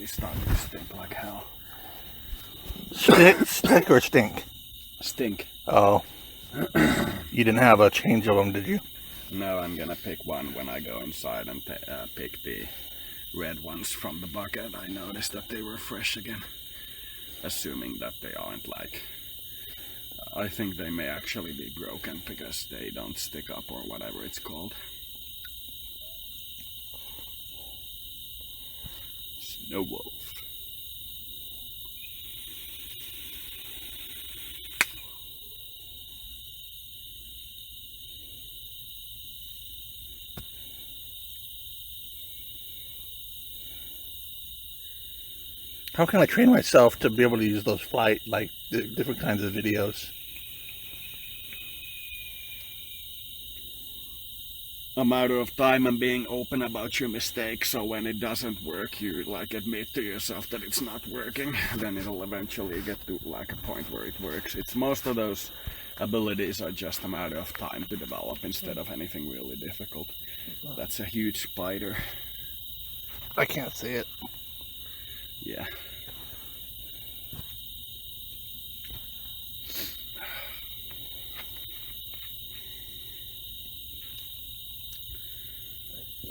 already starting to stink like hell. Stick or stink? Stink. Oh. You didn't have a change of them, did you? No, I'm gonna pick one when I go inside and pick the red ones from the bucket. I noticed that they were fresh again. Assuming that they aren't like... I think they may actually be broken because they don't stick up or whatever it's called. Snow wolf. How can I train myself to be able to use those flight, like, different kinds of videos? A matter of time and being open about your mistakes, so when it doesn't work, you like admit to yourself that it's not working. Then it'll eventually get to like a point where it works. It's most of those abilities are just a matter of time to develop instead of anything really difficult. That's a huge spider. I can't see it. Yeah.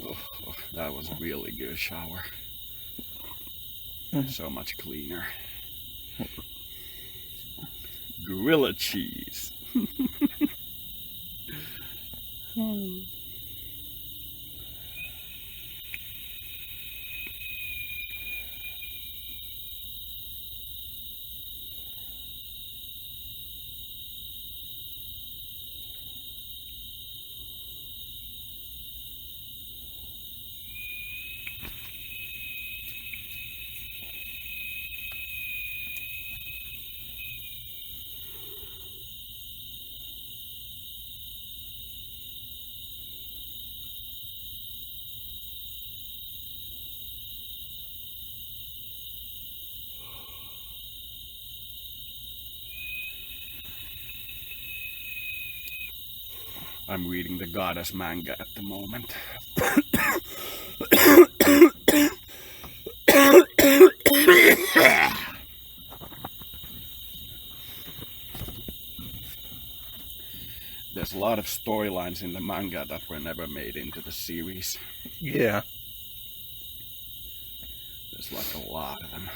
Oh, that was a really good shower. So much cleaner. Gorilla cheese. I'm reading the Goddess manga at the moment. There's a lot of storylines in the manga that were never made into the series. Yeah. There's like a lot of them.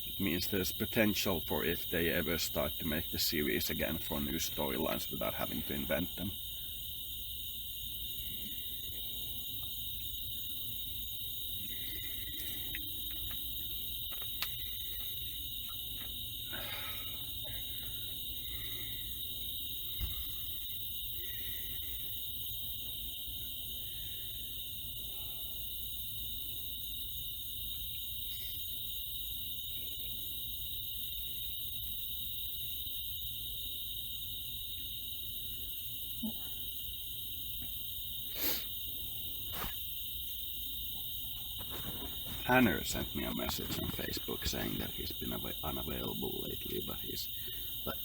It means there's potential for if they ever start to make the series again for new storylines without having to invent them. Hanner sent me a message on Facebook saying that he's been unavailable lately, but he's like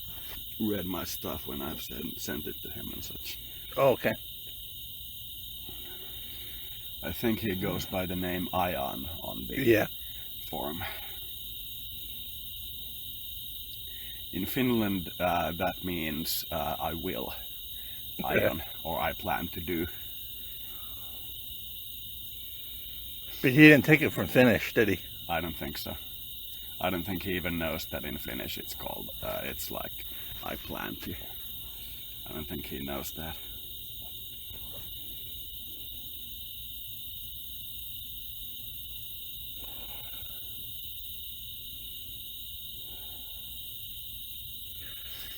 read my stuff when I've sent it to him and such. Oh, okay. I think he goes by the name Cyan on the forum. In Finland, that means I will, Cyan, or I plan to do. But he didn't take it from Finnish, did he? I don't think so. I don't think he even knows that in Finnish it's called, it's like, I plan to. I don't think he knows that.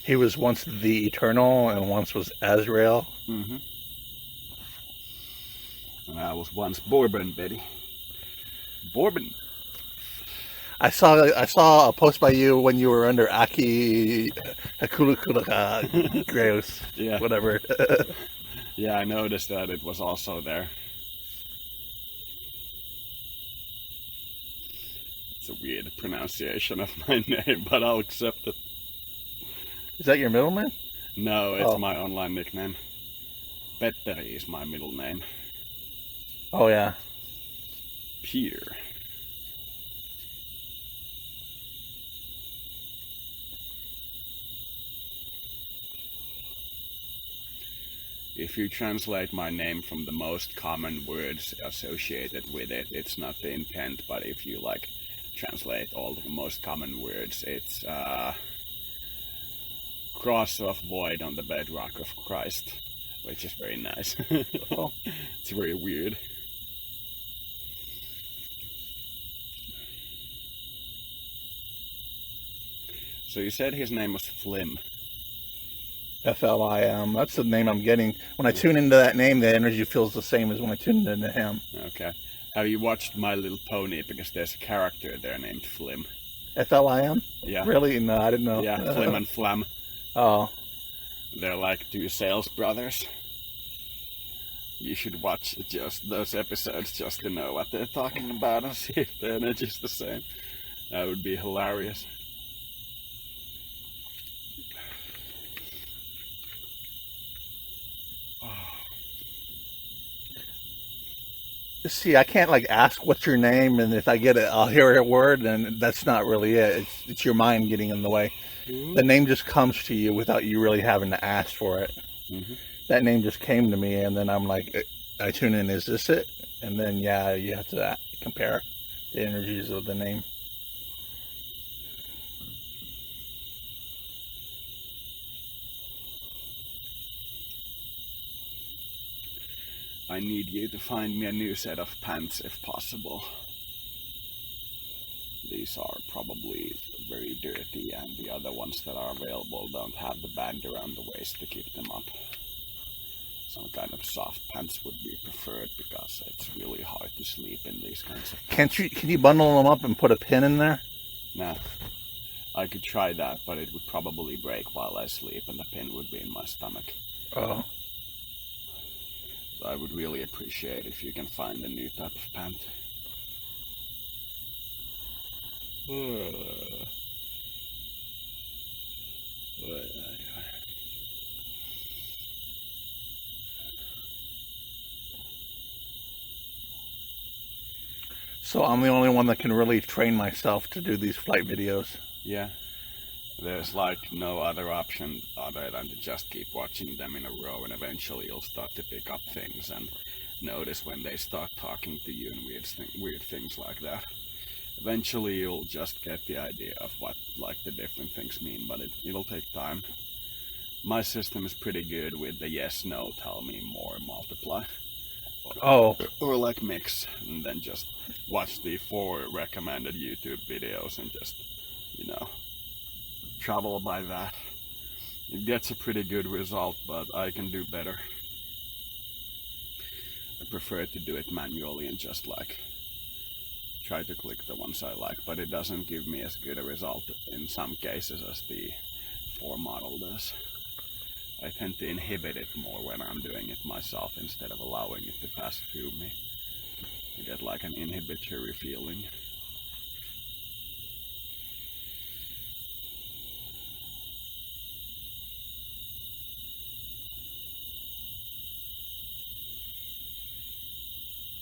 He was once the Eternal and once was Azrael. Mm-hmm. And I was once Bourbon Betty. Bourbon. I saw a post by you when you were under Aki Hakulukula Grace. Yeah. Whatever. Yeah, I noticed that it was also there. It's a weird pronunciation of my name, but I'll accept it. Is that your middle name? No, it's my online nickname. Petteri is my middle name. Oh, yeah. Peter. if you translate my name from the most common words associated with it, it's not the intent, but if you like translate all the most common words, it's cross of void on the bedrock of Christ, which is very nice. Oh. It's very weird. So you said his name was Flim. Flim. That's the name I'm getting. When I tune into that name, the energy feels the same as when I tune into him. Okay. Have you watched My Little Pony? Because there's a character there named Flim. Flim? Yeah. Really? No, I didn't know. Yeah, Flim and Flam. Oh. They're like two sales brothers. You should watch just those episodes just to know what they're talking about and see if the energy's the same. That would be hilarious. See, I can't like ask what's your name, and if I get it, I'll hear a word, and that's not really it. It's your mind getting in the way. The name just comes to you without you really having to ask for it. That name just came to me, and then I'm like, I tune in, is this it? And then, yeah, you have to compare the energies of the name. I need you to find me a new set of pants if possible. These are probably very dirty, and the other ones that are available don't have the band around the waist to keep them up. Some kind of soft pants would be preferred because it's really hard to sleep in these kinds of pants. Can you bundle them up and put a pin in there? Nah. I could try that, but it would probably break while I sleep and the pin would be in my stomach. Oh. So I would really appreciate if you can find a new type of pant. So I'm the only one that can really train myself to do these flight videos. Yeah. There's like no other option other than to just keep watching them in a row, and eventually you'll start to pick up things and notice when they start talking to you and weird things like that. Eventually you'll just get the idea of what like the different things mean, but it'll take time. My system is pretty good with the yes, no, tell me more, multiply. Or like mix, and then just watch the 4 recommended YouTube videos and just, you know, travel by that. It gets a pretty good result, but I can do better. I prefer to do it manually and just like try to click the ones I like, but it doesn't give me as good a result in some cases as the 4 model does. I tend to inhibit it more when I'm doing it myself instead of allowing it to pass through me. I get like an inhibitory feeling.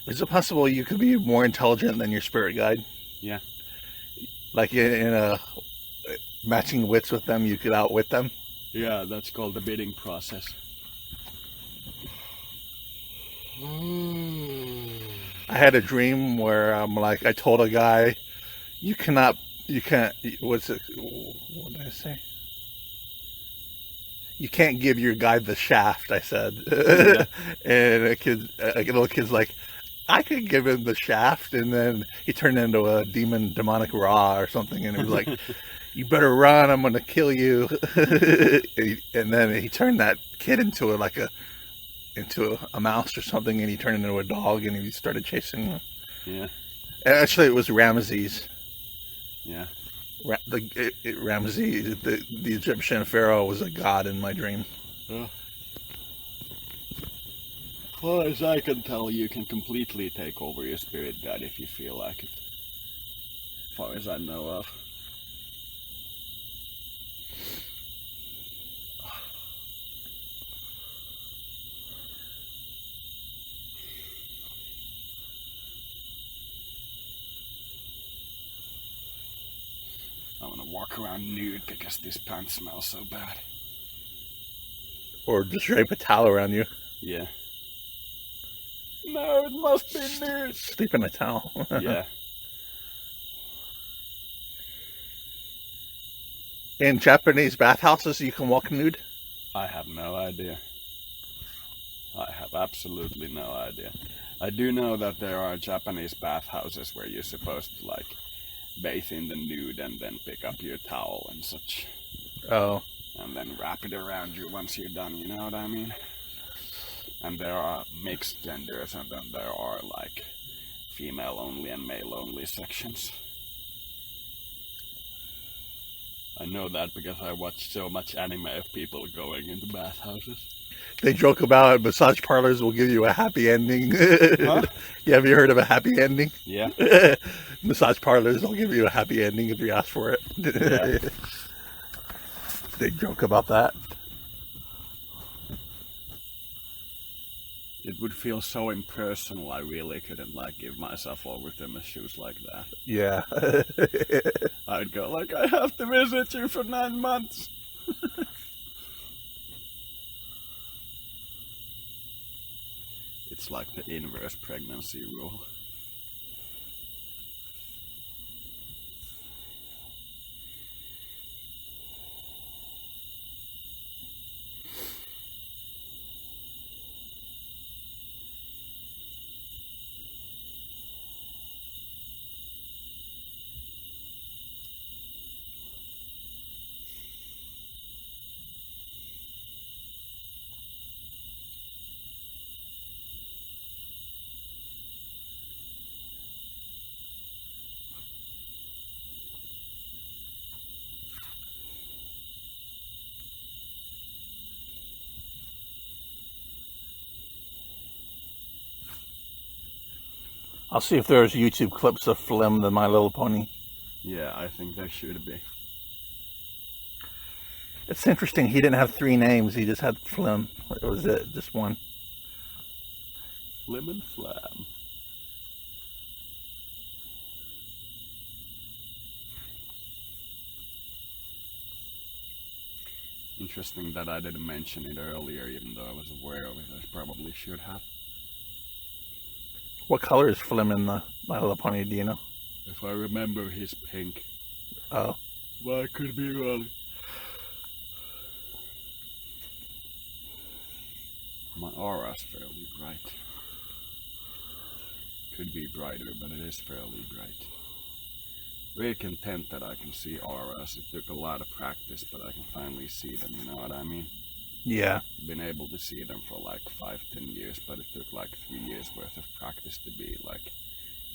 Is it possible you could be more intelligent than your spirit guide? Yeah. Like in a matching wits with them, you could outwit them? Yeah, that's called the bidding process. I had a dream where I told a guy, you can't, what did I say? You can't give your guide the shaft, I said. Yeah. And a little kid's like, I could give him the shaft, and then he turned into a demonic Ra or something, and he was like, you better run, I'm gonna kill you. And then he turned that kid into a mouse or something, and he turned into a dog, and he started chasing him. Yeah. Actually, it was Ramesses. Yeah. Ramesses, the Egyptian pharaoh, was a god in my dream. Yeah. As far as I can tell, you can completely take over your spirit guide if you feel like it. As far as I know of. I want to walk around nude because this pants smells so bad. Or just drape a towel around you. Yeah. No, it must be nude. Sleep in a towel. Yeah. In Japanese bathhouses, you can walk nude. I have no idea. I have absolutely no idea. I do know that there are Japanese bathhouses where you're supposed to like bathe in the nude and then pick up your towel and such. Oh. And then wrap it around you once you're done, you know what I mean? And there are mixed genders, and then there are like female only and male only sections. I know that because I watch so much anime of people going into bathhouses. They joke about massage parlors will give you a happy ending. Huh? Yeah, have you heard of a happy ending? Yeah. Massage parlors will give you a happy ending if you ask for it. Yeah. They joke about that. It would feel so impersonal. I really couldn't like give myself over to masseuse like that. Yeah. I'd go like, I have to visit you for 9 months. It's like the inverse pregnancy rule. I'll see if there's YouTube clips of Flim the My Little Pony. Yeah, I think there should be. It's interesting. He didn't have 3 names. He just had Flim. It was it. Just one. Flim and Flam. Interesting that I didn't mention it earlier, even though I was aware of it. I probably should have. What color is Flim in the My Little Pony? Do you know? If I remember, he's pink. Oh. Well, I could be wrong. My aura's fairly bright. Could be brighter, but it is fairly bright. Very content that I can see auras. It took a lot of practice, but I can finally see them, you know what I mean? Yeah. Been able to see them for like 5-10 years, but it took like 3 years worth of practice to be like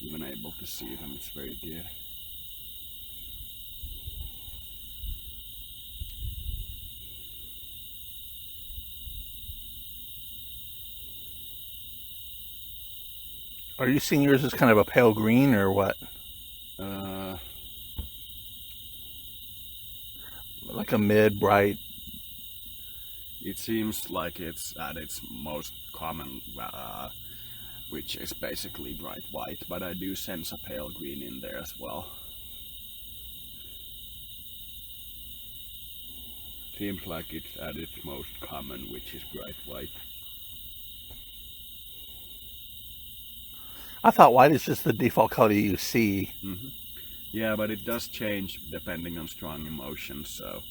even able to see them. It's very good. Are you seeing yours as kind of a pale green or what? Like a mid bright. It seems like it's at its most common, which is basically bright white, but I do sense a pale green in there as well. Seems like it's at its most common, which is bright white. I thought white is just the default color you see. Mm-hmm. Yeah, but it does change depending on strong emotions, so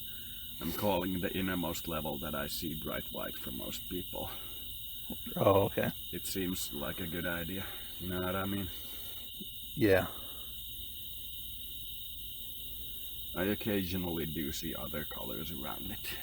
I'm calling the innermost level that I see bright white for most people. Oh, okay. It seems like a good idea, you know what I mean? Yeah. I occasionally do see other colors around it.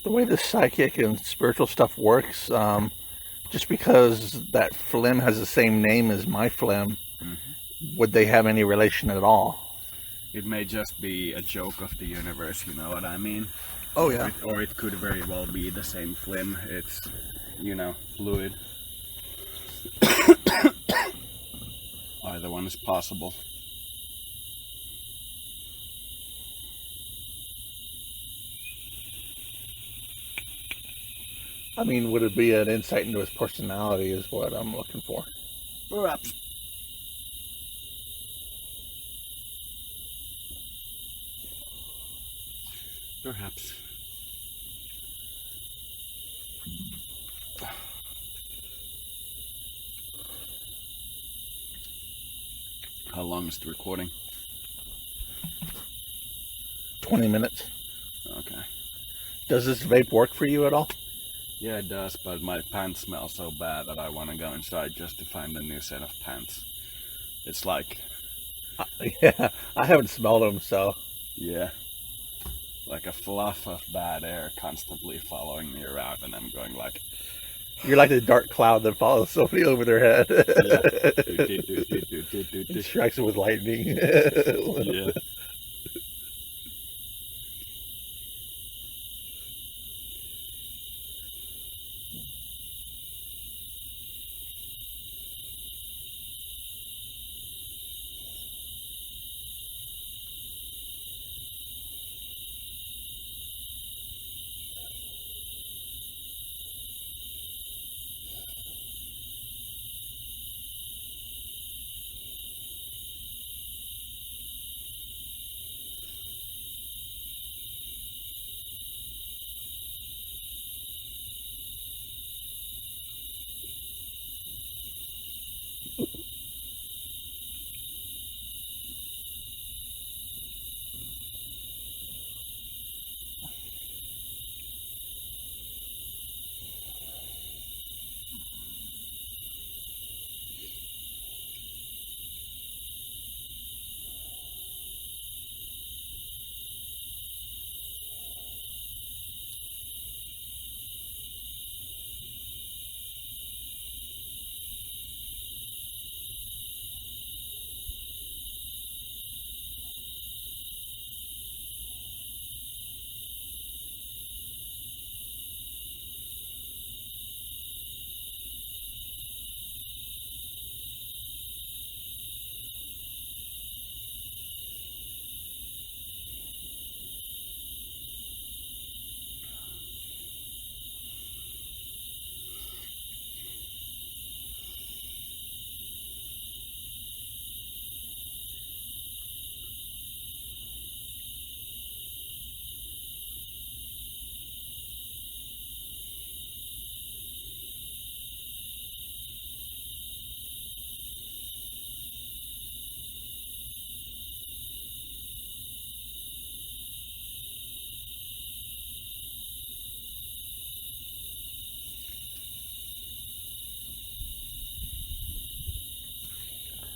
The way the psychic and spiritual stuff works, just because that phlegm has the same name as my phlegm, would they have any relation at all? It may just be a joke of the universe, you know what I mean? Oh yeah. Or it could very well be the same phlegm. It's, you know, fluid. Either one is possible. I mean, would it be an insight into his personality is what I'm looking for. Perhaps. Perhaps. How long is the recording? 20 minutes. Okay. Does this vape work for you at all? Yeah, it does, but my pants smell so bad that I want to go inside just to find a new set of pants. It's like... Yeah, I haven't smelled them, so... Yeah. Like a fluff of bad air constantly following me around, and I'm going like... You're like the dark cloud that follows somebody over their head. Yeah. It strikes it with lightning. Yeah.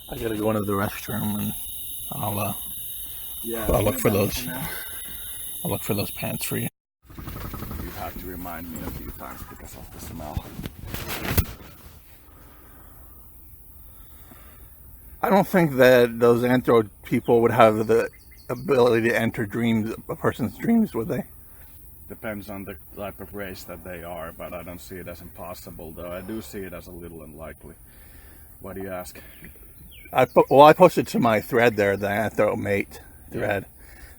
I gotta go into the restroom and I'll look for those. I'll look for those pants for you. You have to remind me a few times because of the smell. I don't think that those anthro people would have the ability to enter dreams, a person's dreams, would they? Depends on the type of race that they are, but I don't see it as impossible, though I do see it as a little unlikely. Why do you ask? I posted to my thread there, the anthro mate thread,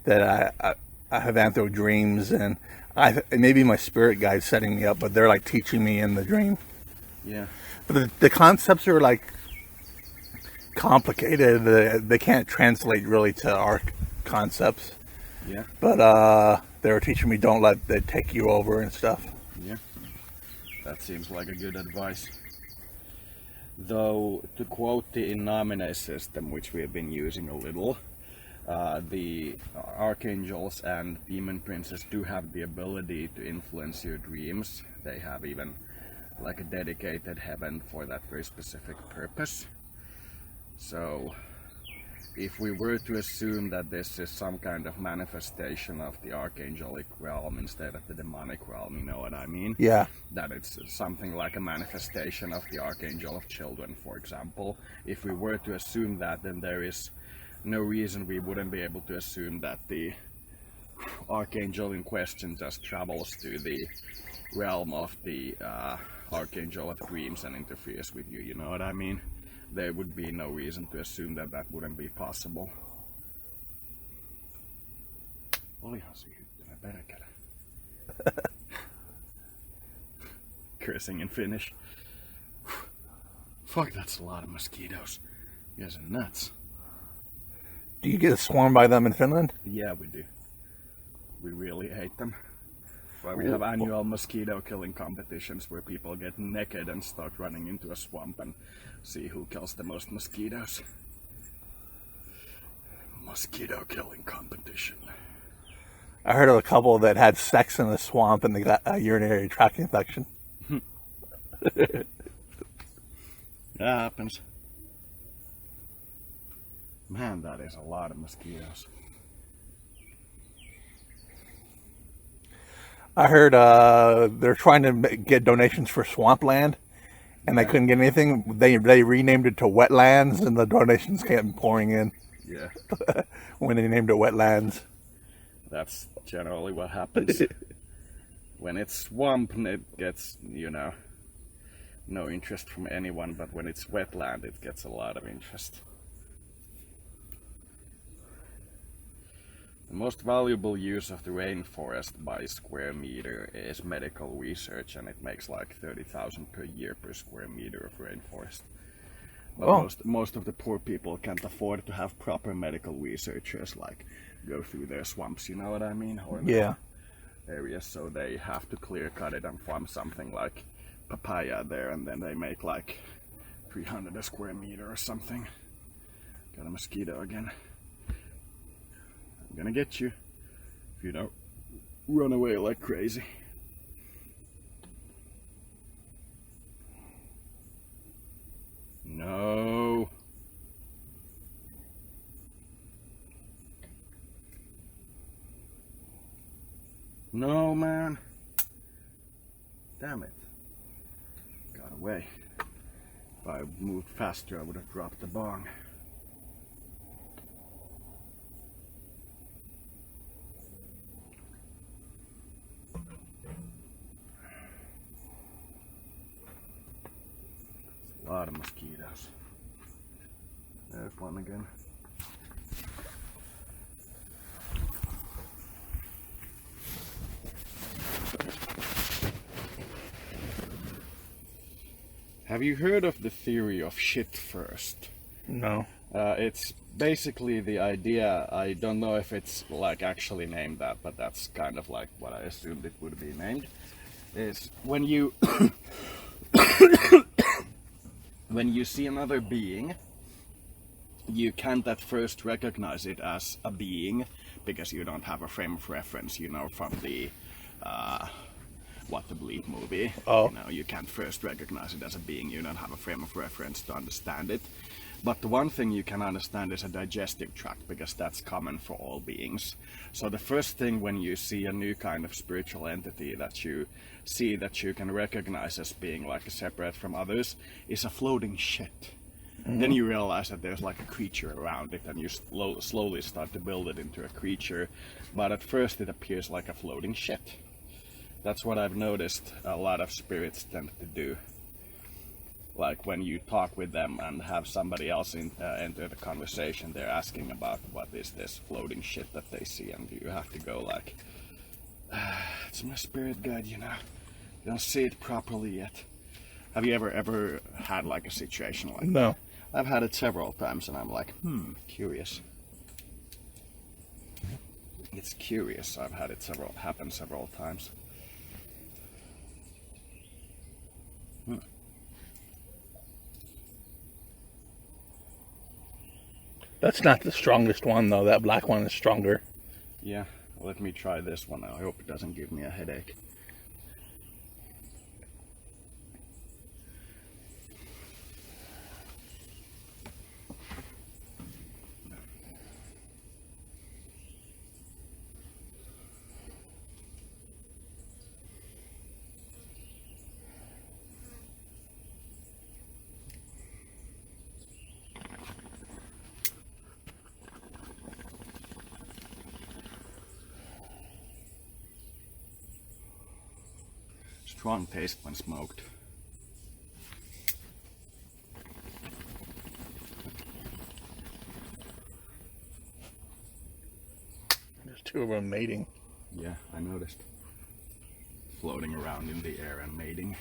that I have anthro dreams, and maybe my spirit guide's setting me up, but they're like teaching me in the dream. Yeah. But the concepts are like complicated. They can't translate really to our concepts. Yeah. But they were teaching me don't let it take you over and stuff. Yeah. That seems like a good advice. Though, to quote the in nomine system, which we have been using a little, the archangels and demon princes do have the ability to influence your dreams. They have even like a dedicated heaven for that very specific purpose. So if we were to assume that this is some kind of manifestation of the archangelic realm instead of the demonic realm, you know what I mean? Yeah. That it's something like a manifestation of the archangel of children, for example. If we were to assume that, then there is no reason we wouldn't be able to assume that the archangel in question just travels to the realm of the archangel of dreams and interferes with you, you know what I mean? There would be no reason to assume that that wouldn't be possible. Olihan se hyttynen perkele. Cursing in Finnish. Fuck, that's a lot of mosquitoes. You guys are nuts. Do you get swarmed by them in Finland? Yeah, we do. We really hate them. Well, we have annual mosquito killing competitions where people get naked and start running into a swamp and see who kills the most mosquitoes. Mosquito killing competition. I heard of a couple that had sex in the swamp and they got a urinary tract infection. That happens. Man, that is a lot of mosquitoes. I heard they're trying to get donations for swampland, and they couldn't get anything. They renamed it to wetlands, and the donations kept pouring in. Yeah. When they named it wetlands. That's generally what happens. When it's swamp, it gets, you know, no interest from anyone, but when it's wetland, it gets a lot of interest. The most valuable use of the rainforest by square meter is medical research, and it makes like 30,000 per year per square meter of rainforest. But most of the poor people can't afford to have proper medical researchers like go through their swamps, you know what I mean? Or Yeah. areas, so they have to clear cut it and farm something like papaya there, and then they make like 300 a square meter or something. Got a mosquito again. I'm gonna get you if you don't run away like crazy. No. No, man. Damn it. Got away. If I moved faster, I would have dropped the bong. A lot of mosquitoes. There's one again. Have you heard of the theory of shit first? No. It's basically the idea, I don't know if it's like actually named that, but that's kind of like what I assumed it would be named, is when you when you see another being, you can't at first recognize it as a being because you don't have a frame of reference, you know, from the What to Believe movie. Oh. You know, you can't first recognize it as a being, you don't have a frame of reference to understand it. But the one thing you can understand is a digestive tract, because that's common for all beings. So the first thing when you see a new kind of spiritual entity that you see that you can recognize as being like separate from others is a floating shit. Mm-hmm. Then you realize that there's like a creature around it, and you slowly start to build it into a creature. But at first it appears like a floating shit. That's what I've noticed a lot of spirits tend to do. Like when you talk with them and have somebody else enter the conversation, they're asking about what is this floating shit that they see, and you have to go like, it's my spirit guide, you know. You don't see it properly yet. Have you ever had like a situation like that? No. I've had it several times, and I'm like, curious. It's curious. I've had it happen several times. That's not the strongest one, though. That black one is stronger. Yeah, let me try this one. I hope it doesn't give me a headache. Strong taste when smoked. There's two of them mating. Yeah, I noticed. Floating around in the air and mating.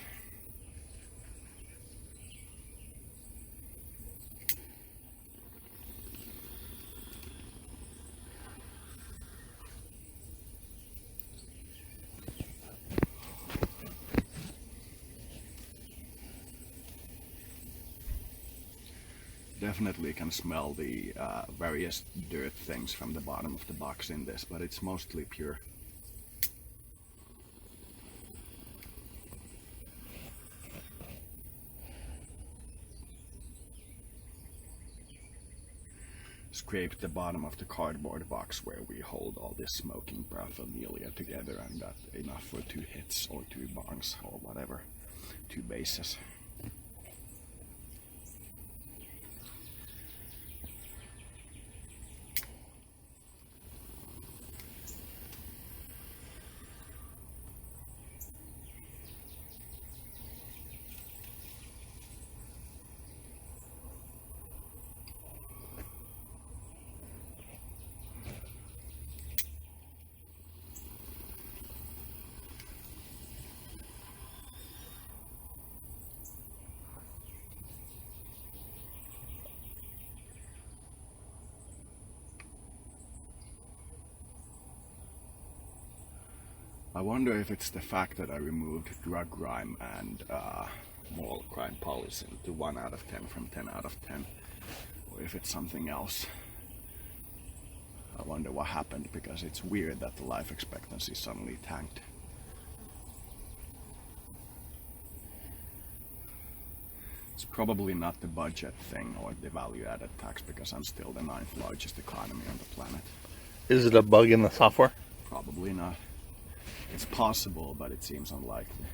Definitely can smell the various dirt things from the bottom of the box in this, but it's mostly pure. Scraped the bottom of the cardboard box where we hold all this smoking paraphernalia together and got enough for 2 hits or 2 bongs or whatever, 2 bases. I wonder if it's the fact that I removed drug crime and moral crime policy to 1 out of 10 from 10 out of 10, or if it's something else. I wonder what happened, because it's weird that the life expectancy suddenly tanked. It's probably not the budget thing or the value-added tax, because I'm still the 9th largest economy on the planet. Is it a bug in the software? Probably not. It's possible, but it seems unlikely.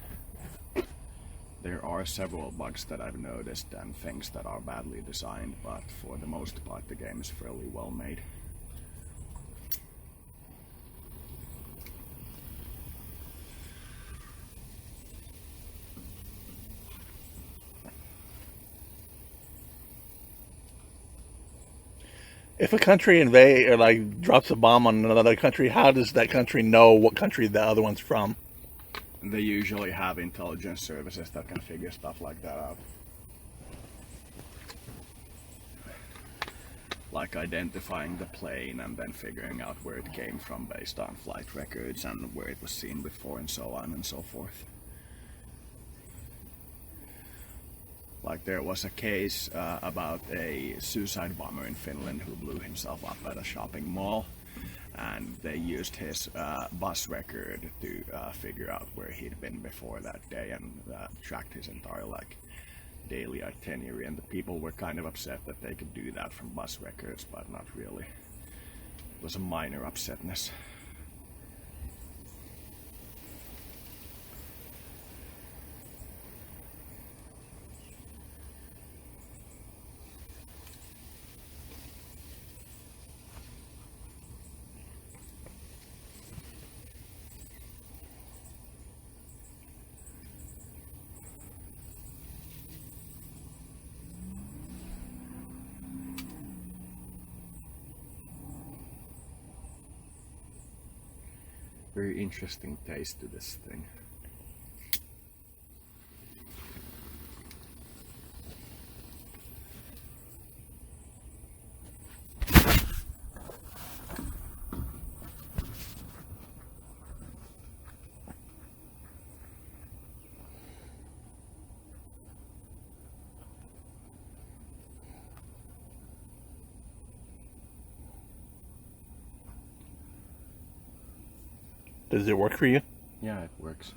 There are several bugs that I've noticed and things that are badly designed, but for the most part the game is fairly well made. If a country invades or like drops a bomb on another country, how does that country know what country the other one's from? They usually have intelligence services that can figure stuff like that out. Like identifying the plane and then figuring out where it came from based on flight records and where it was seen before and so on and so forth. Like there was a case about a suicide bomber in Finland who blew himself up at a shopping mall, and they used his bus record to figure out where he'd been before that day and tracked his entire daily itinerary. And the people were kind of upset that they could do that from bus records, but not really. It was a minor upsetness. Very interesting taste to this thing. Does it work for you? Yeah, it works.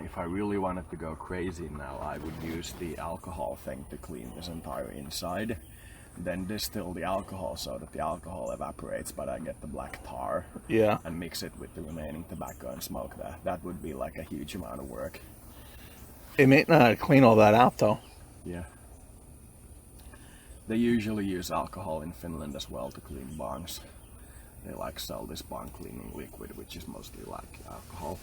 if I really wanted to go crazy now, I would use the alcohol thing to clean this entire inside. Then distill the alcohol so that the alcohol evaporates, but I get the black tar. Yeah. And mix it with the remaining tobacco and smoke that. That would be like a huge amount of work. It may not clean all that out though. Yeah. They usually use alcohol in Finland as well to clean bongs. They like sell this bong cleaning liquid, which is mostly like alcohol.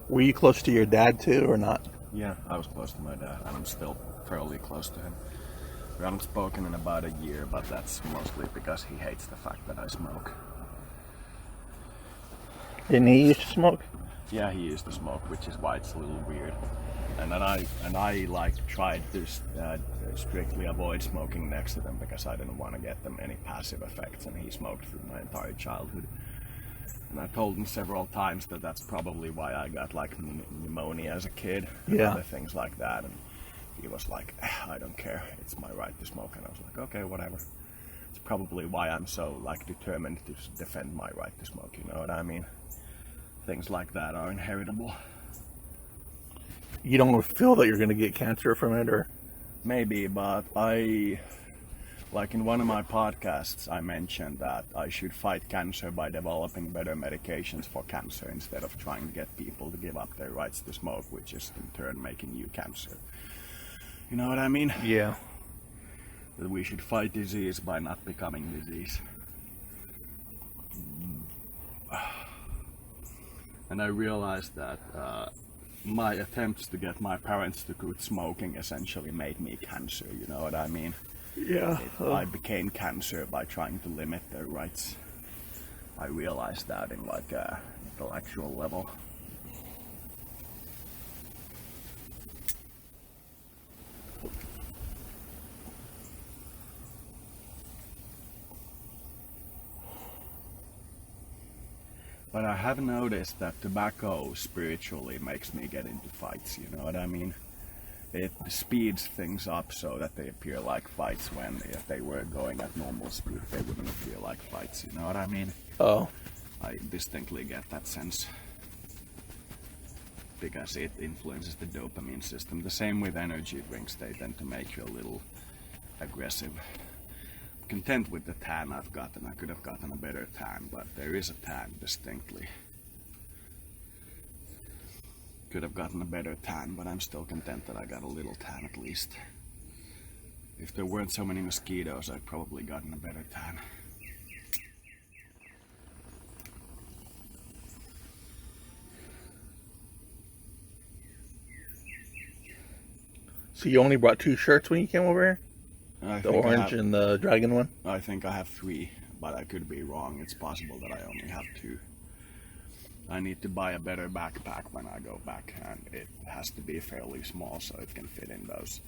Were you close to your dad too, or not? Yeah, I was close to my dad, and I'm still fairly close to him. We haven't spoken in about a year, but that's mostly because he hates the fact that I smoke. Didn't he used to smoke? Yeah, he used to smoke, which is why it's a little weird. And I like tried to strictly avoid smoking next to them because I didn't want to get them any passive effects, and he smoked through my entire childhood. And I told him several times that that's probably why I got like pneumonia as a kid and other things like that. And he was like, I don't care, it's my right to smoke. And I was like, okay, whatever. It's probably why I'm so like determined to defend my right to smoke, you know what I mean? Things like that are inheritable. You don't feel that you're going to get cancer from it, or? Maybe, but like in one of my podcasts, I mentioned that I should fight cancer by developing better medications for cancer instead of trying to get people to give up their rights to smoke, which is in turn making you cancer. You know what I mean? Yeah. That we should fight disease by not becoming disease. And I realized that my attempts to get my parents to quit smoking essentially made me cancer, you know what I mean? Yeah. I became cancer by trying to limit their rights. I realized that in like a intellectual level. But I have noticed that tobacco spiritually makes me get into fights, you know what I mean? It speeds things up so that they appear like fights when if they were going at normal speed they wouldn't feel like fights, you know what I mean? Oh. I distinctly get that sense. Because it influences the dopamine system. The same with energy drinks, they tend to make you a little aggressive. Content with the tan I've gotten. I could have gotten a better tan, but there is a tan distinctly. Could have gotten a better tan, but I'm still content that I got a little tan at least. If there weren't so many mosquitoes, I'd probably gotten a better tan. So you only brought 2 shirts when you came over here? The orange and the dragon one? I think I have 3, but I could be wrong. It's possible that I only have 2. I need to buy a better backpack when I go back, and it has to be fairly small so it can fit in those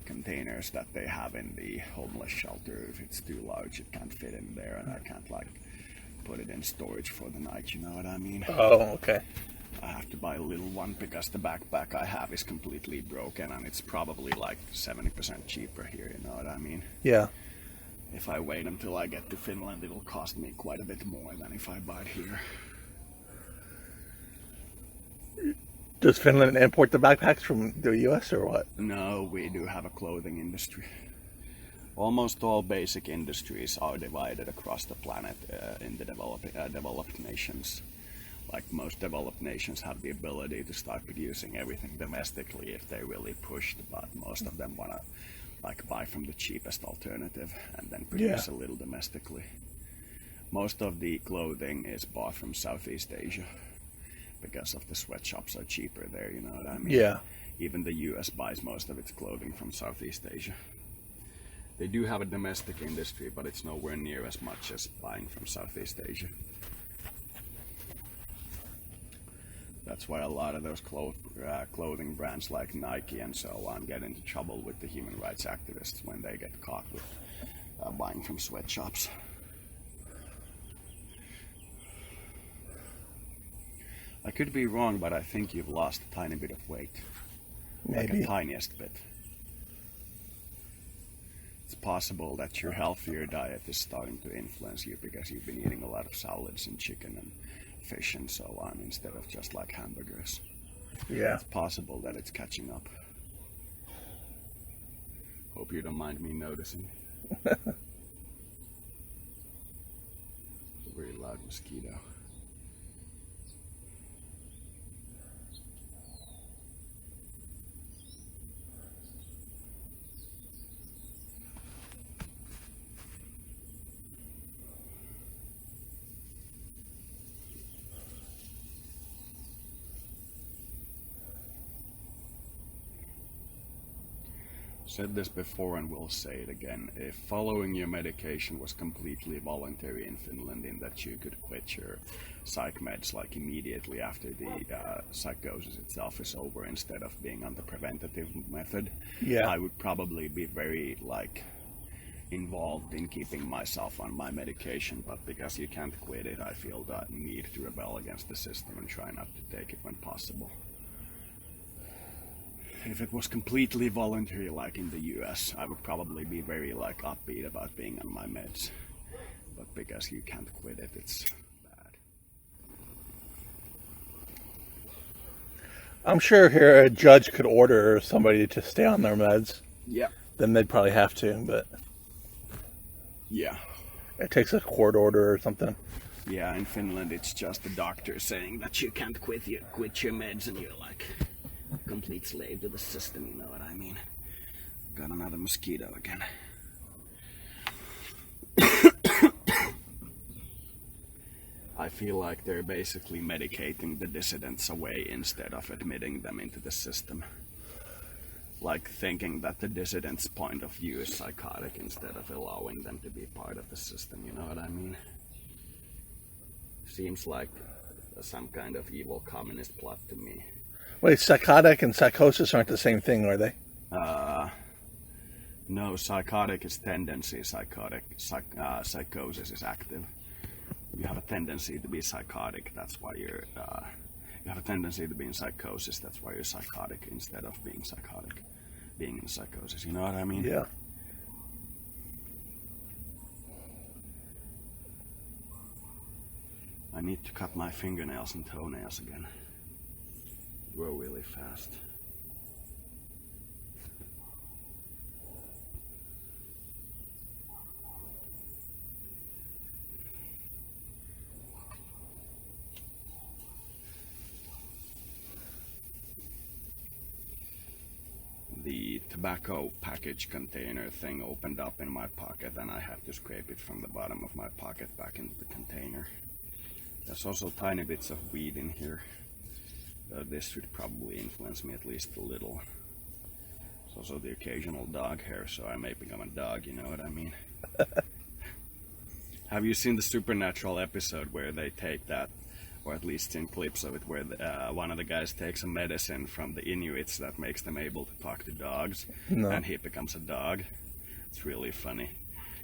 containers that they have in the homeless shelter. If it's too large, it can't fit in there, and I can't like put it in storage for the night, you know what I mean? Oh, okay. I have to buy a little one because the backpack I have is completely broken, and it's probably like 70% cheaper here, you know what I mean? Yeah. If I wait until I get to Finland, it'll cost me quite a bit more than if I buy it here. Does Finland import the backpacks from the US or what? No, we do have a clothing industry. Almost all basic industries are divided across the planet in the developed nations. Like most developed nations have the ability to start producing everything domestically if they really pushed, but most of them want to like buy from the cheapest alternative and then produce a little domestically. Most of the clothing is bought from Southeast Asia because of the sweatshops are cheaper there, you know what I mean? Yeah. Even the US buys most of its clothing from Southeast Asia. They do have a domestic industry, but it's nowhere near as much as buying from Southeast Asia. That's why a lot of those clothing brands like Nike and so on get into trouble with the human rights activists when they get caught with buying from sweatshops. I could be wrong, but I think you've lost a tiny bit of weight. Maybe. Like a tiniest bit. It's possible that your healthier diet is starting to influence you because you've been eating a lot of salads and chicken and fish and so on instead of just like hamburgers. Yeah. It's possible that it's catching up. Hope you don't mind me noticing. It's a very loud mosquito. Said this before and will say it again. If following your medication was completely voluntary in Finland, in that you could quit your psych meds like immediately after the psychosis itself is over instead of being on the preventative method, Yeah. I would probably be very involved in keeping myself on my medication, but because you can't quit it, I feel that need to rebel against the system and try not to take it when possible. If it was completely voluntary like in the US, I would probably be very upbeat about being on my meds. But because you can't quit it, it's bad. I'm sure here a judge could order somebody to stay on their meds. Yeah. Then they'd probably have to, but Yeah. it takes a court order or something. Yeah, in Finland it's just the doctor saying that you can't quit your meds and you're like complete slave to the system, you know what I mean? Got another mosquito again. I feel like they're basically medicating the dissidents away instead of admitting them into the system. Like thinking that the dissident's point of view is psychotic instead of allowing them to be part of the system, you know what I mean? Seems like some kind of evil communist plot to me. Wait, psychotic and psychosis aren't the same thing, are they? No, psychotic is tendency, psychosis is active. You have a tendency to be psychotic, that's why you have a tendency to be in psychosis, that's why you're psychotic instead of being psychotic, being in psychosis, you know what I mean? Yeah. I need to cut my fingernails and toenails again. Grow really fast. The tobacco package container thing opened up in my pocket and I had to scrape it from the bottom of my pocket back into the container. There's also tiny bits of weed in here. This should probably influence me at least a little. There's also the occasional dog hair, so I may become a dog, you know what I mean? Have you seen the Supernatural episode where they take that, or at least seen clips of it, where one of the guys takes a medicine from the Inuits that makes them able to talk to dogs, No. and he becomes a dog? It's really funny.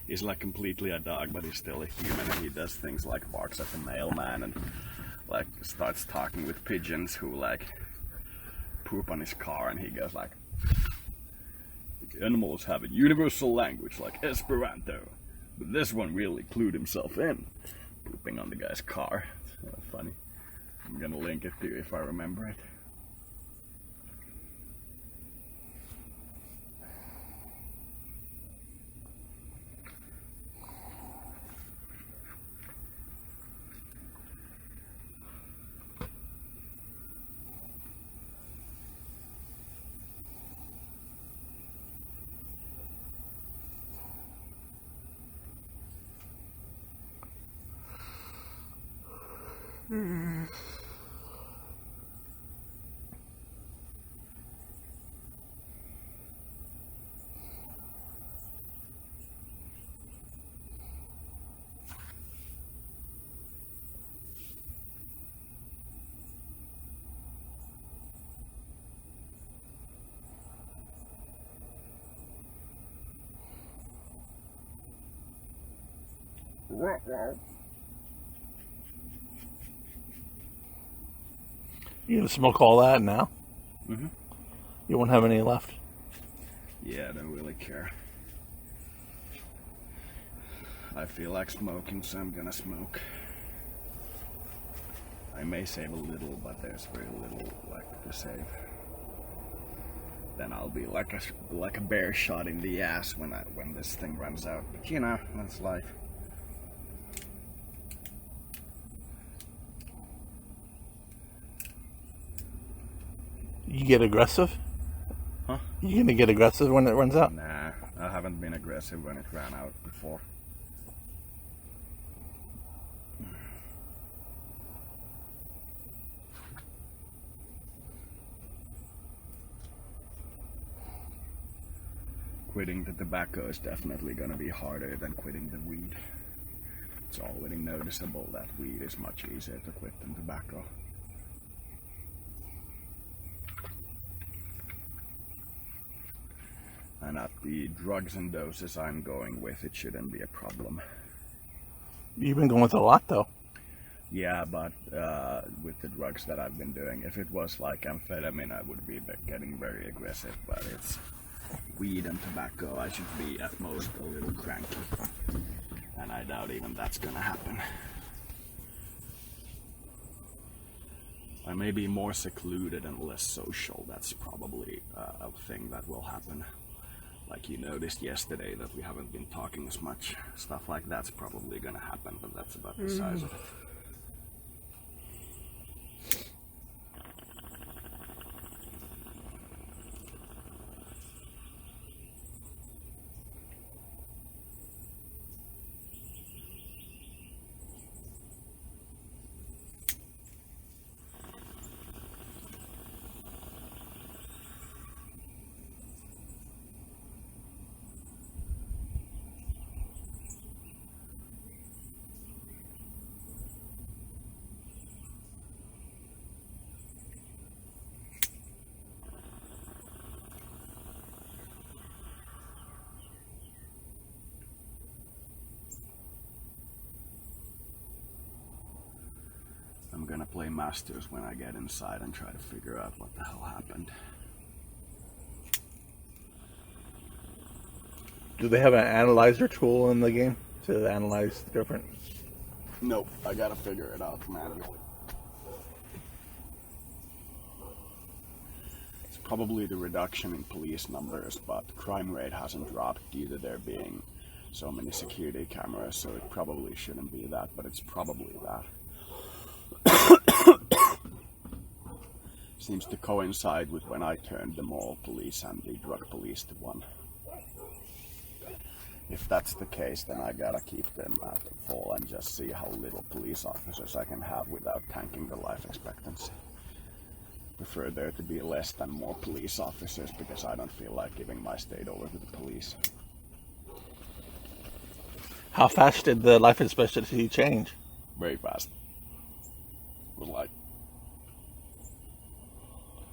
He's like completely a dog, but he's still a human, and he does things like barks at the mailman and like starts talking with pigeons who like poop on his car, and he goes like, animals have a universal language like Esperanto, but this one really clued himself in, pooping on the guy's car. It's funny. I'm gonna link it to you if I remember it. You gonna smoke all that now? Mm-hmm. You won't have any left. Yeah, I don't really care. I feel like smoking, so I'm gonna smoke. I may save a little, but there's very little like to save. Then I'll be like a bear shot in the ass when this thing runs out. But you know, that's life. You get aggressive? Huh? You gonna get aggressive when it runs out? Nah, I haven't been aggressive when it ran out before. Quitting the tobacco is definitely gonna be harder than quitting the weed. It's already noticeable that weed is much easier to quit than tobacco. And at the drugs and doses I'm going with, it shouldn't be a problem. You've been going with a lot though. Yeah, but with the drugs that I've been doing, if it was like amphetamine, I would be getting very aggressive, but it's weed and tobacco, I should be at most a little cranky. And I doubt even that's gonna happen. I may be more secluded and less social. That's probably a thing that will happen. Like you noticed yesterday that we haven't been talking as much. Stuff like that's probably gonna happen, but that's about the size of it. I'm gonna play Masters when I get inside and try to figure out what the hell happened. Do they have an analyzer tool in the game to analyze different? Nope, I gotta figure it out manually. It's probably the reduction in police numbers, but crime rate hasn't dropped due to there being so many security cameras, so it probably shouldn't be that, but it's probably that. Seems to coincide with when I turned the mall police and the drug police to one. If that's the case, then I gotta keep them at full and just see how little police officers I can have without tanking the life expectancy. Prefer there to be less than more police officers because I don't feel like giving my state over to the police. How fast did the life expectancy change? Very fast. It was like,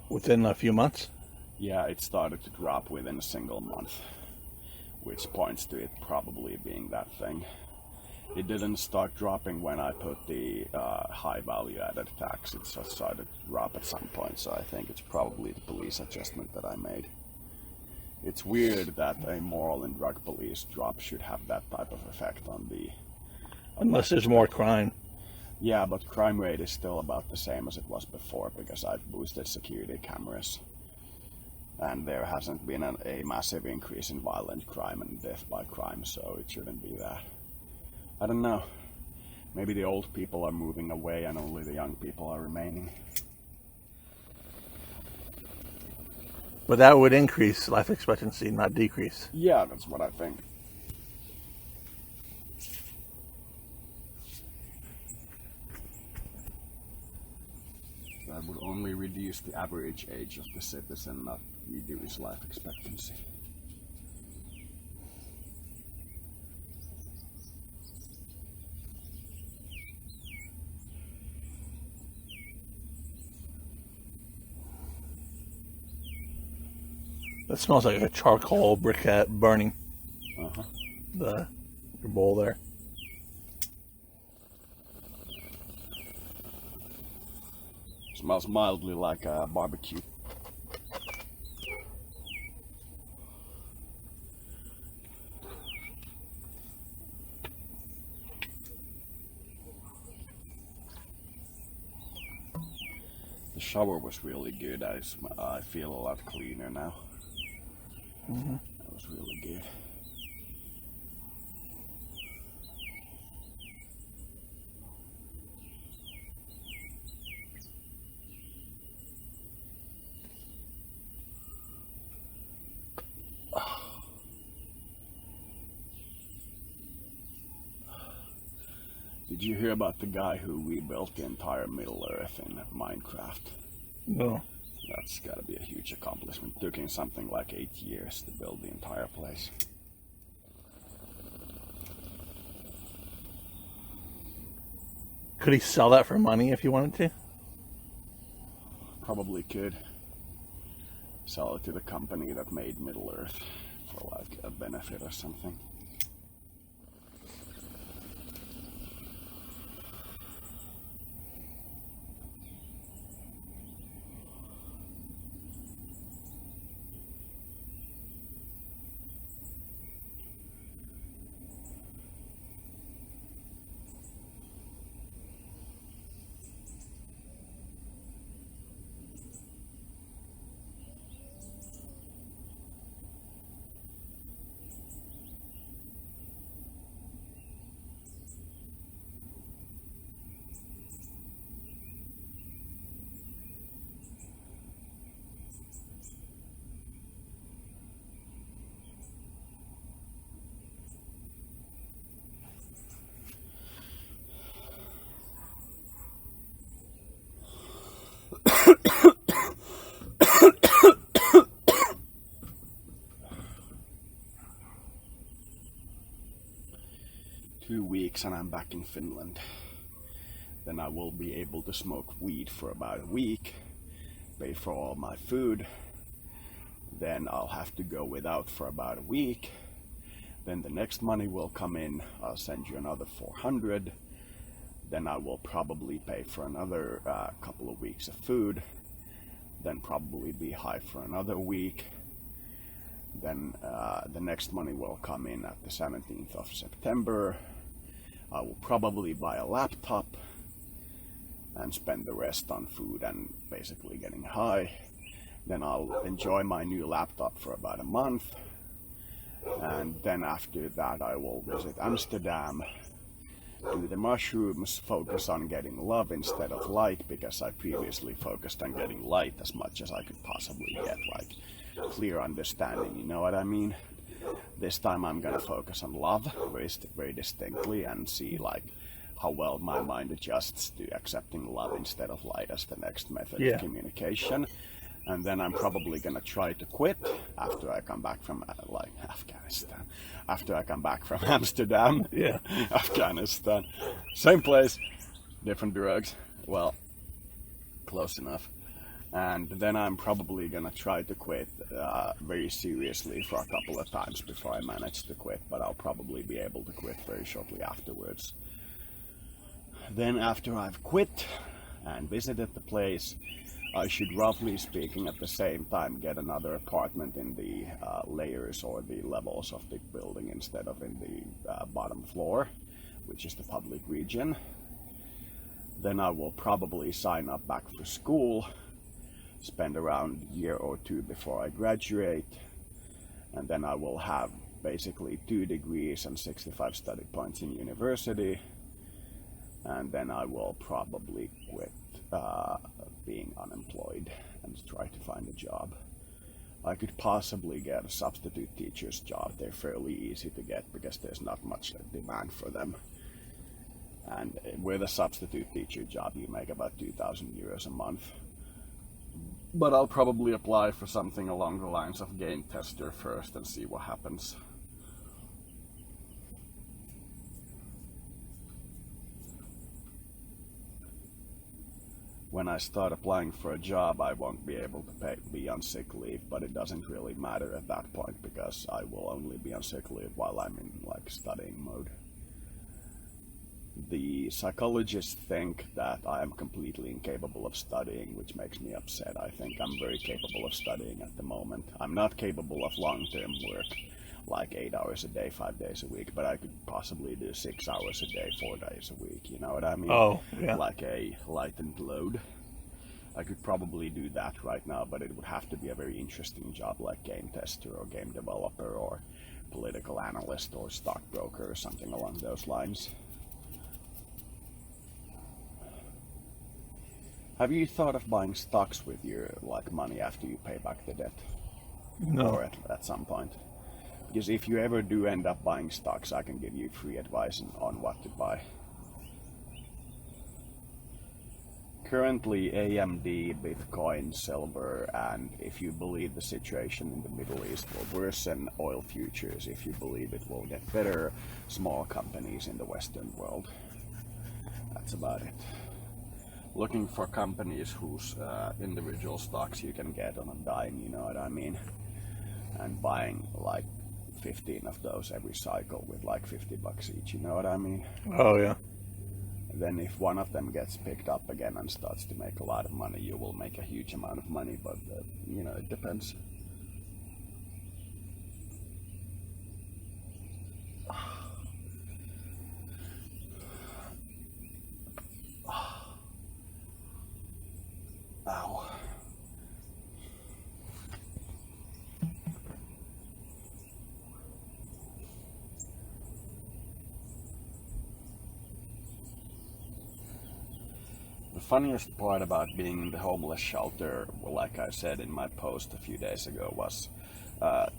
Within a few months? yeah, it started to drop within a single month, which points to it probably being that thing. It didn't start dropping when I put the high value added tax. It just started to drop at some point, so I think it's probably the police adjustment that I made. It's weird that a moral and drug police drop should have that type of effect on the... Unless there's more crime. Yeah, but crime rate is still about the same as it was before because I've boosted security cameras. And there hasn't been a massive increase in violent crime and death by crime, so it shouldn't be that. I don't know. Maybe the old people are moving away and only the young people are remaining. But that would increase life expectancy, not decrease. Yeah, that's what I think. That would only reduce the average age of the citizen, not reduce life expectancy. That smells like a charcoal briquette burning Uh-huh. the bowl there. Smells mildly like a barbecue. The shower was really good. I feel a lot cleaner now. That was really good. Did you hear about the guy who rebuilt the entire Middle Earth in Minecraft? No. That's gotta be a huge accomplishment. It took him something like 8 years to build the entire place. Could he sell that for money if he wanted to? Probably could sell it to the company that made Middle Earth for like a benefit or something. Weeks and I'm back in Finland. Then I will be able to smoke weed for about a week, pay for all my food. Then I'll have to go without for about a week. Then the next money will come in. I'll send you another 400. Then I will probably pay for another couple of weeks of food. Then probably be high for another week. Then the next money will come in at the 17th of September. I will probably buy a laptop and spend the rest on food and basically getting high. Then I'll enjoy my new laptop for about a month. And then after that I will visit Amsterdam, do the mushrooms, focus on getting love instead of light, because I previously focused on getting light as much as I could possibly get, like clear understanding, you know what I mean? This time I'm gonna focus on love very distinctly and see like how well my mind adjusts to accepting love instead of light as the next method of communication. And then I'm probably gonna try to quit after I come back from like Afghanistan. After I come back from Amsterdam, Afghanistan, same place, different drugs. Well, close enough. And then I'm probably gonna try to quit very seriously for a couple of times before I manage to quit, but I'll probably be able to quit very shortly afterwards. Then after I've quit and visited the place, I should, roughly speaking, at the same time get another apartment in the layers or the levels of the building instead of in the bottom floor, which is the public region. Then I will probably sign up back for school, spend around a year or two before I graduate, and then I will have basically 2 degrees and 65 study points in university, and then I will probably quit being unemployed and try to find a job. I could possibly get a substitute teacher's job. They're fairly easy to get because there's not much demand for them. And with a substitute teacher job, you make about 2,000 euros a month. But I'll probably apply for something along the lines of game tester first and see what happens. When I start applying for a job, I won't be able to be on sick leave, but it doesn't really matter at that point because I will only be on sick leave while I'm in like studying mode. the psychologists think that I am completely incapable of studying, which makes me upset. I think I'm very capable of studying at the moment. I'm not capable of long-term work, like 8 hours a day, 5 days a week, but I could possibly do 6 hours a day, 4 days a week, you know what I mean? Oh, yeah. Like a lightened load. I could probably do that right now, but it would have to be a very interesting job like game tester or game developer or political analyst or stockbroker or something along those lines. Have you thought of buying stocks with your money after you pay back the debt? No. Or at some point? Because if you ever do end up buying stocks, I can give you free advice on what to buy. Currently, AMD, Bitcoin, silver, and if you believe the situation in the Middle East will worsen, oil futures, if you believe it will get better, small companies in the Western world. That's about it. Looking for companies whose individual stocks you can get on a dime, you know what I mean? And buying like 15 of those every cycle with like $50 each, you know what I mean? Oh, yeah. Then if one of them gets picked up again and starts to make a lot of money, you will make a huge amount of money, but you know, it depends. Ow. The funniest part about being in the homeless shelter, like I said in my post a few days ago, was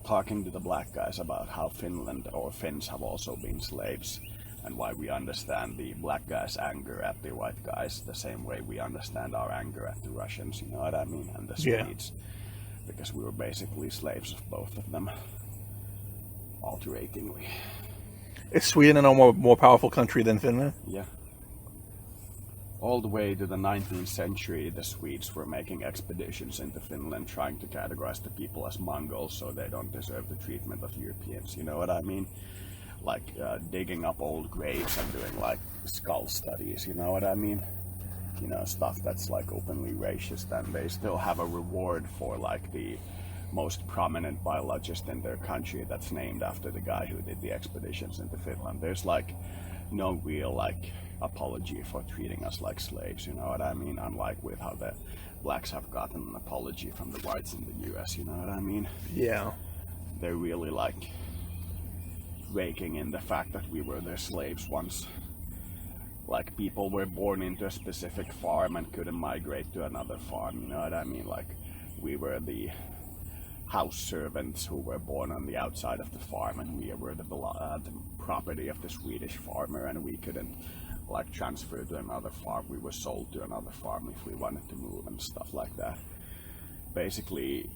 talking to the black guys about how Finland or Finns have also been slaves, and why we understand the black guys' anger at the white guys the same way we understand our anger at the Russians, you know what I mean, and the Swedes, because we were basically slaves of both of them, alteratingly. Is Sweden a more powerful country than Finland? Yeah. All the way to the 19th century, the Swedes were making expeditions into Finland trying to categorize the people as Mongols so they don't deserve the treatment of Europeans, you know what I mean? Like digging up old graves and doing like skull studies, you know what I mean? You know, stuff that's like openly racist, and they still have a reward for like the most prominent biologist in their country that's named after the guy who did the expeditions into Finland. There's like no real like apology for treating us like slaves, you know what I mean? Unlike with how the blacks have gotten an apology from the whites in the US, you know what I mean? Yeah. They're really like raking in the fact that we were their slaves once. Like people were born into a specific farm and couldn't migrate to another farm, you know what I mean? Like we were the house servants who were born on the outside of the farm, and we were the property of the Swedish farmer, and we couldn't like transfer to another farm. We were sold to another farm if we wanted to move and stuff like that. Basically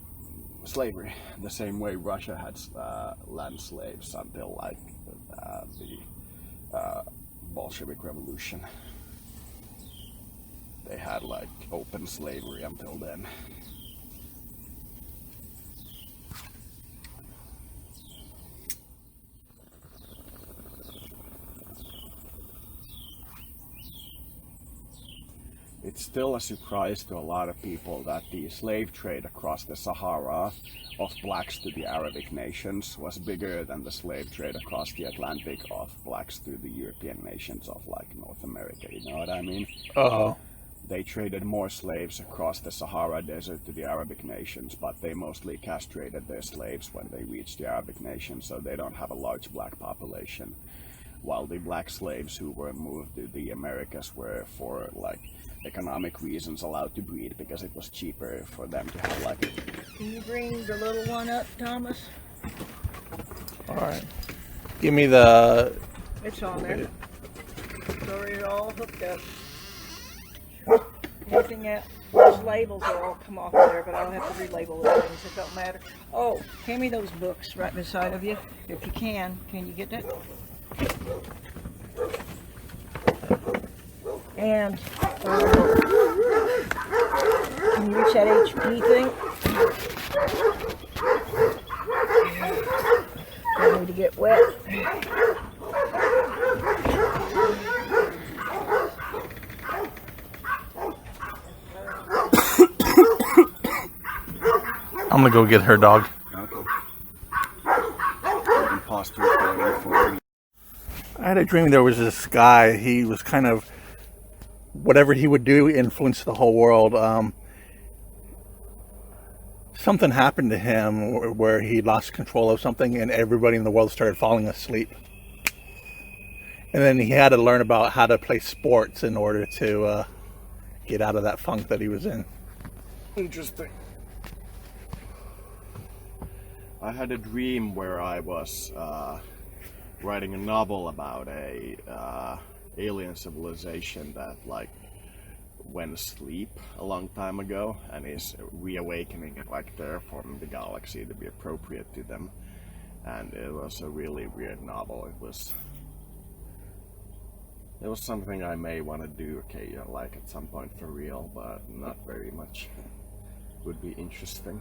slavery, the same way Russia had land slaves until like the Bolshevik Revolution. They had like open slavery until then. It's still a surprise to a lot of people that the slave trade across the Sahara of blacks to the Arabic nations was bigger than the slave trade across the Atlantic of blacks to the European nations of like North America, you know what I mean? Uh-oh. They traded more slaves across the Sahara Desert to the Arabic nations, but they mostly castrated their slaves when they reached the Arabic nations, so they don't have a large black population. While the black slaves who were moved to the Americas were, for like economic reasons, allowed to breed because it was cheaper for them to have like... Can you bring the little one up, Thomas? Alright. Give me the... It's on there. It's already all hooked up. Anything else? Those labels will all come off there, but I'll have to relabel the things. It don't matter. Oh, hand me those books right beside of you. If you can you get that? And can you reach that HP thing? I need to get wet. I'm gonna go get her dog. Okay. You can pause the recording for. I had a dream there was this guy. He was kind of, whatever he would do influenced the whole world. Something happened to him where he lost control of something and everybody in the world started falling asleep. And then he had to learn about how to play sports in order to get out of that funk that he was in. Interesting. I had a dream where I was writing a novel about a alien civilization that like went asleep a long time ago and is reawakening and like terraforming the galaxy to be appropriate to them. And it was a really weird novel. It was something I may want to do, okay, you know, like at some point for real, but not very much. Would be interesting.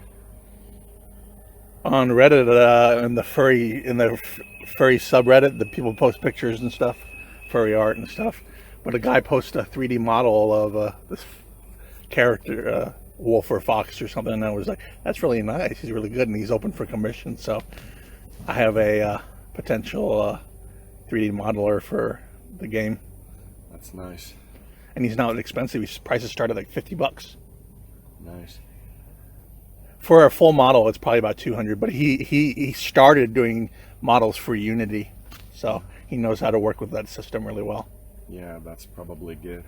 On Reddit, in the furry subreddit, the people post pictures and stuff, furry art and stuff. But a guy posted a 3D model of this character, wolf or fox or something, and I was like, "That's really nice. He's really good, and he's open for commission." So I have a potential 3D modeler for the game. That's nice. And he's not expensive. His prices start at like $50. Nice. For a full model, it's probably about 200. But he started doing models for Unity, so he knows how to work with that system really well. Yeah, that's probably good.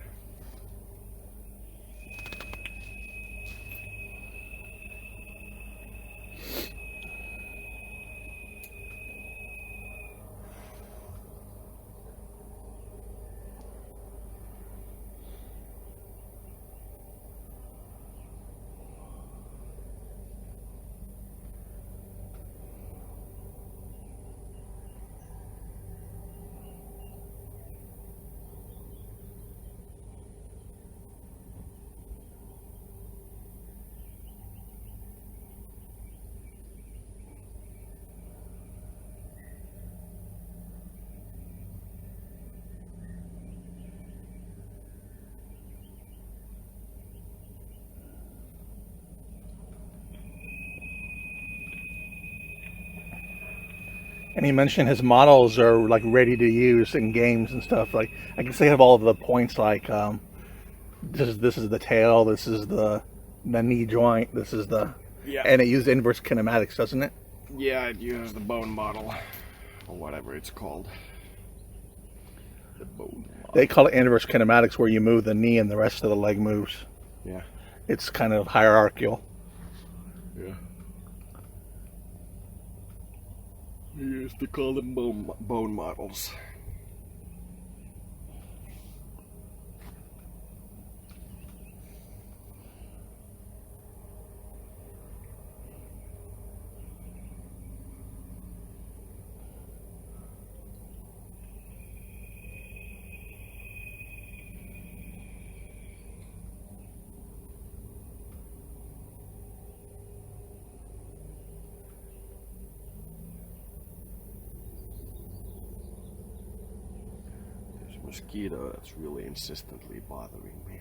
And he mentioned his models are like ready to use in games and stuff. Like I guess they have all of the points. Like this is the tail. This is the knee joint. This is the and it uses inverse kinematics, doesn't it? Yeah, it uses the bone model or whatever it's called. The bone model. They call it inverse kinematics, where you move the knee and the rest of the leg moves. Yeah. It's kind of hierarchical. Yeah. We used to call them bone models. Mosquito that's really insistently bothering me.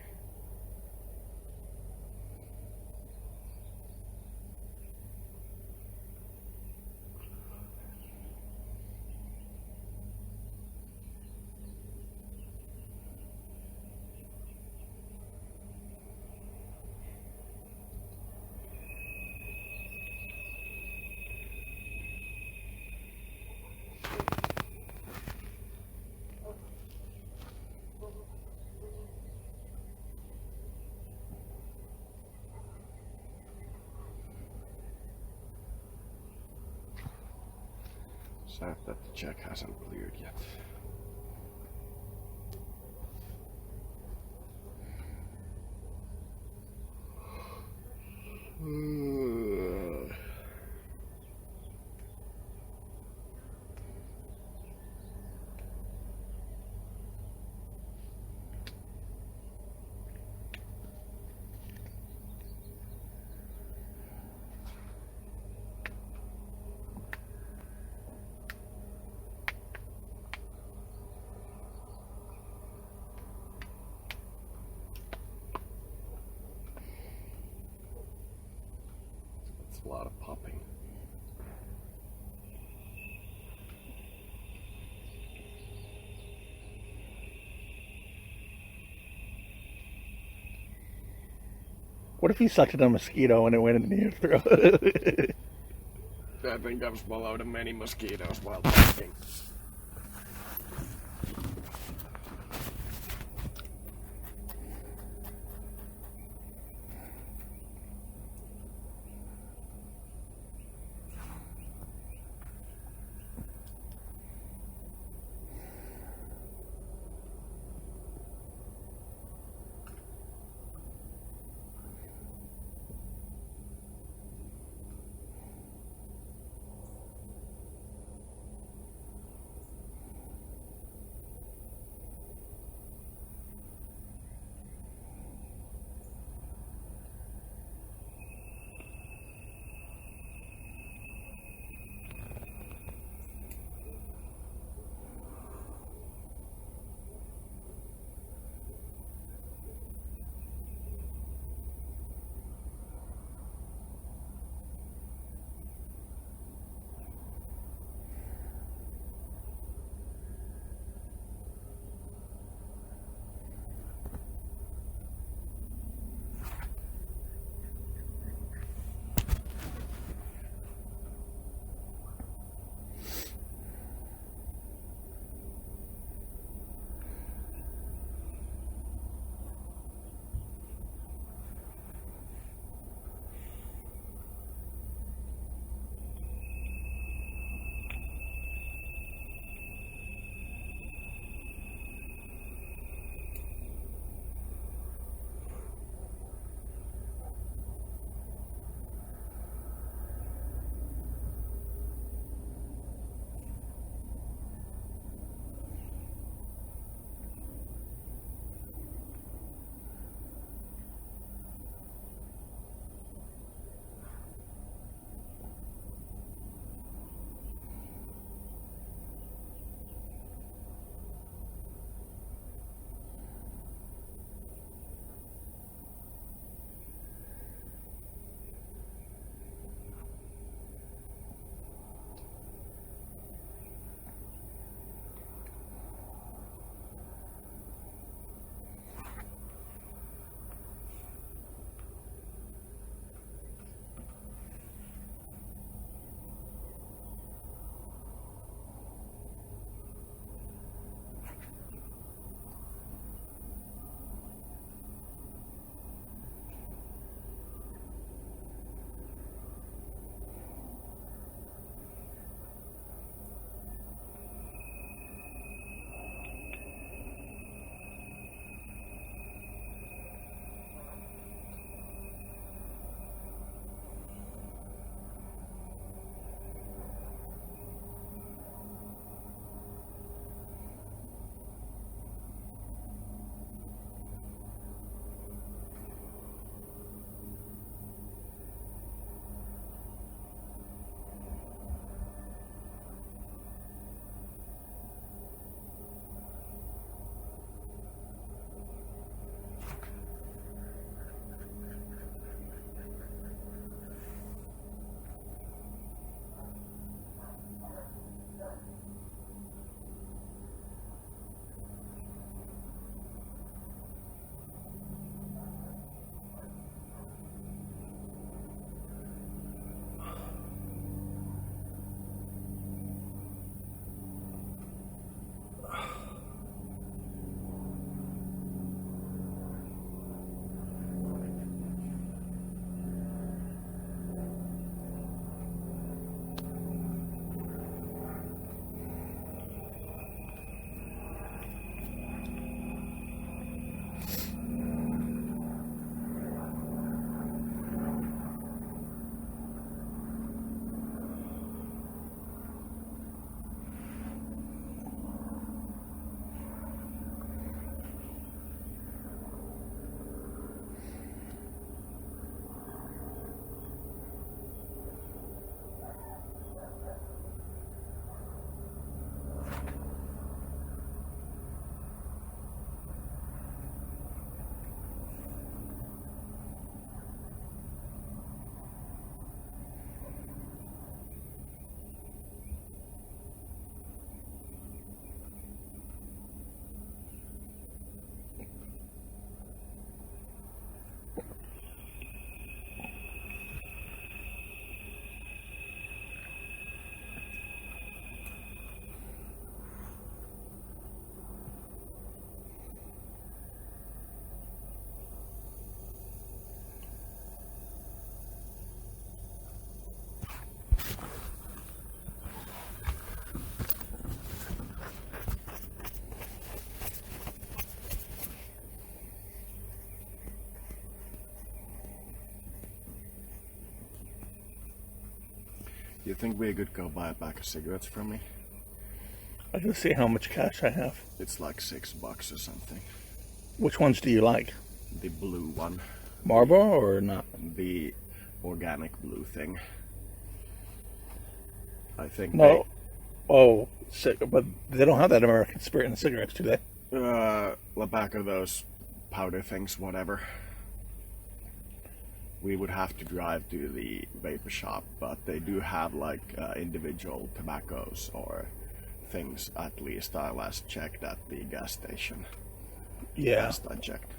Sad that the check hasn't cleared yet. a lot of popping. What if you sucked in a mosquito and it went into your throat? I think I've swallowed many mosquitoes while talking. You think we could go buy a pack of cigarettes from me? I can see how much cash I have. It's like $6 or something. Which ones do you like? The blue one. Marlboro or not? The organic blue thing. I think No. Oh, but they don't have that American Spirit in cigarettes, do they? the back of those powder things, whatever. We would have to drive to the vapor shop, but they do have like individual tobaccos or things, at least I last checked at the gas station. Yeah. Last I checked.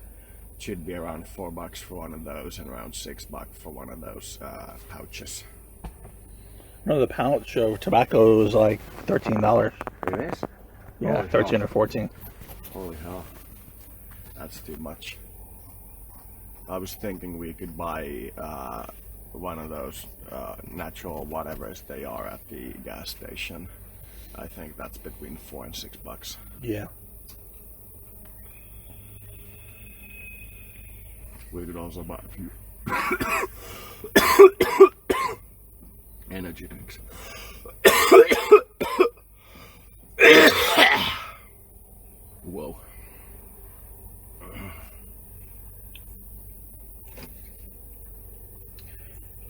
It should be around $4 for one of those and around $6 for one of those pouches. No, the pouch of tobacco is like $13. It is? Yeah, Holy 13 hell. or 14. Holy hell. That's too much. I was thinking we could buy one of those natural whatevers they are at the gas station. I think that's between $4 and $6. Yeah. We could also buy a few energy drinks. Whoa.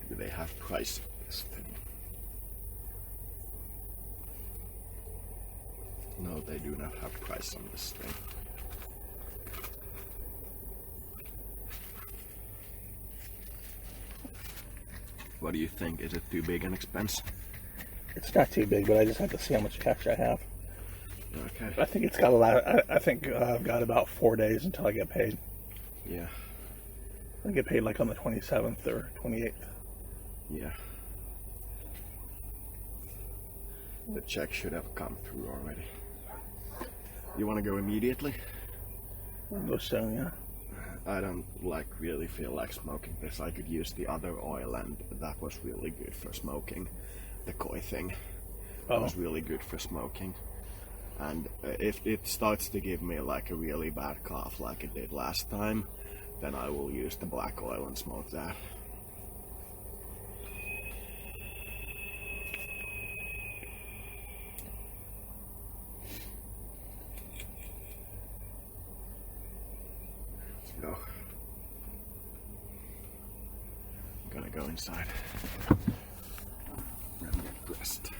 Do they have price of this thing? No, they do not have price on this thing. What do you think? Is it too big an expense? It's not too big, but I just have to see how much cash I have. Okay. I think it's got a lot. I think I've got about 4 days until I get paid. Yeah. I get paid like on the 27th or 28th. Yeah. The check should have come through already. You want to go immediately? I'll go soon, yeah. I don't really feel like smoking this. I could use the other oil, and that was really good for smoking. The koi thing was really good for smoking. And if it starts to give me like a really bad cough like it did last time, then I will use the black oil and smoke that. Let's go. I'm gonna go inside and get dressed.